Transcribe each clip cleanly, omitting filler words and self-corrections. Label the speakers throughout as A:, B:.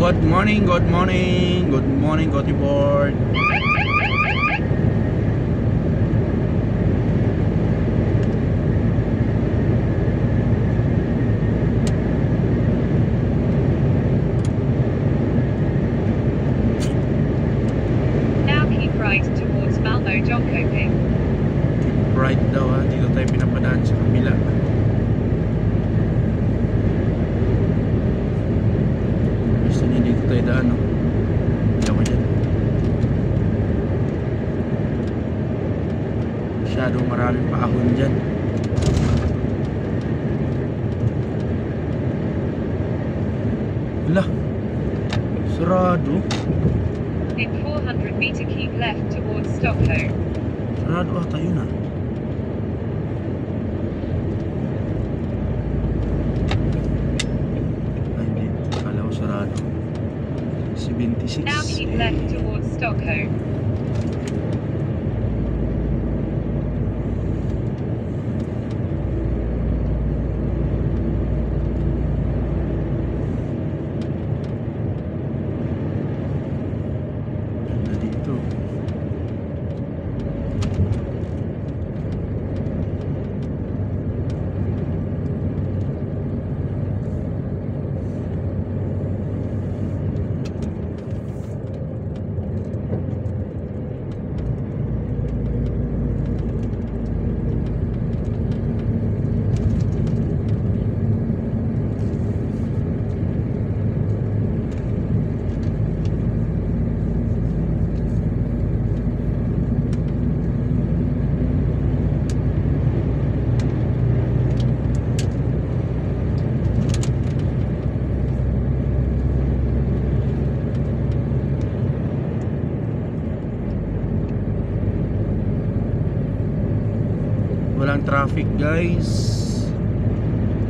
A: Good morning, good morning, good morning, Gothenburg.
B: Now keep right towards Malmo Jönköping.
A: Keep right daw ha, dito tayo pinapadaan sa kabila. Gusto niya dito tayo daan, no? Hindi ako dyan. Masyadong maraming paahon dyan. Hala, sarado.
B: In 400 meter keep left towards Stockholm.
A: Sarado ata yun ah. Ay hindi, akala ko sarado. 76.
B: Now keep left towards Stockholm.
A: Ganda dito. Walang traffic guys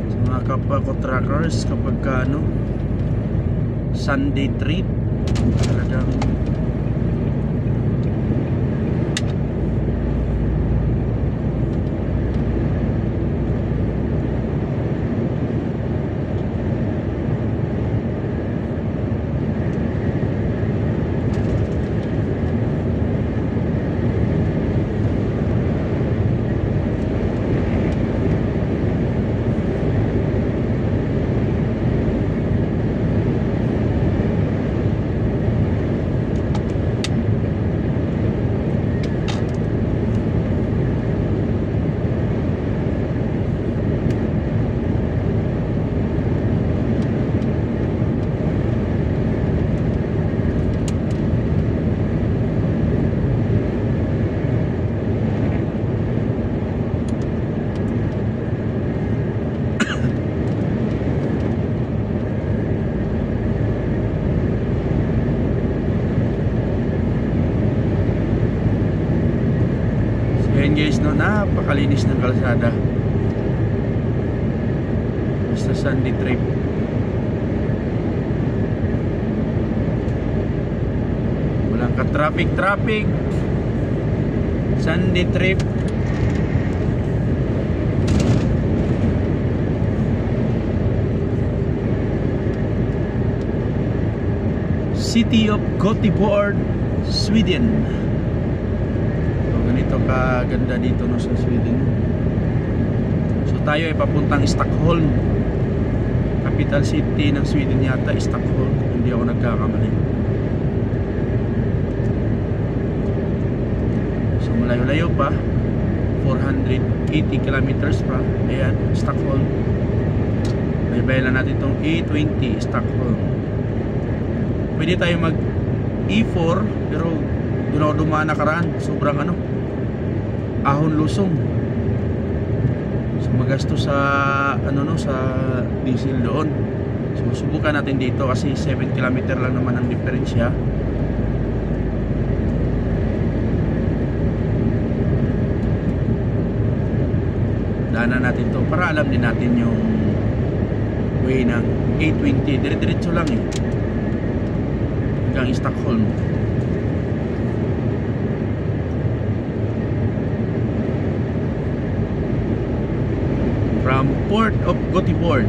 A: sa mga kapwa ko truckers kapag ka ano Sunday trip talagang ayan guys, no, napakalinis ng kalsada basta Sunday trip. Walang ka-traffic Sunday trip. City of Gothenburg, Sweden. Ganito kaganda dito no sa Sweden. So tayo ay papuntang Stockholm. Capital city ng Sweden yata, Stockholm. Hindi ako nagkakamali. So malayo-layo pa. 480 kilometers pa. Ayan, Stockholm. Baybayin lang natin itong A20 Stockholm. Pwede tayo mag E4 pero doon ako dumaan nakaraan. Sobrang ano, ahon lusong. So magasto sa ano no, sa diesel doon. So subukan natin dito kasi 7 km lang naman ang diferensya. Daanan natin to para alam din natin yung way ng A20. Dire-diretso lang eh hanggang Stockholm. From Port of Gothenburg.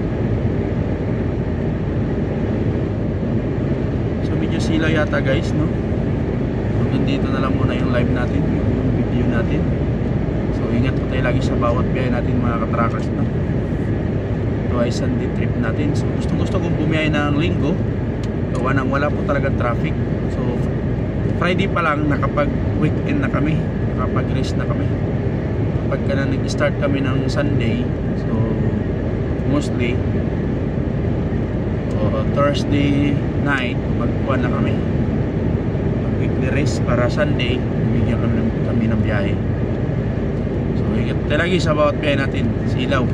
A: silaw yata guys, no? Hanggang dito na lang muna yung live natin, yung video natin. So ingat po tayo lagi sa bawat biyahe natin mga katrakas, no? Ito ay Sunday trip natin. So gusto kong bumiyahe ng linggo, gawa nang wala po talaga traffic. So Friday pa lang nakapag weekend na kami, nakapag rest na kami. Pagka na nag-start kami ng Sunday, so mostly Thursday night magkuha na kami, weekly rest para Sunday bigyan kami ng biyahe. So ingat tayo lagi sa bawat biyahe natin, silaw.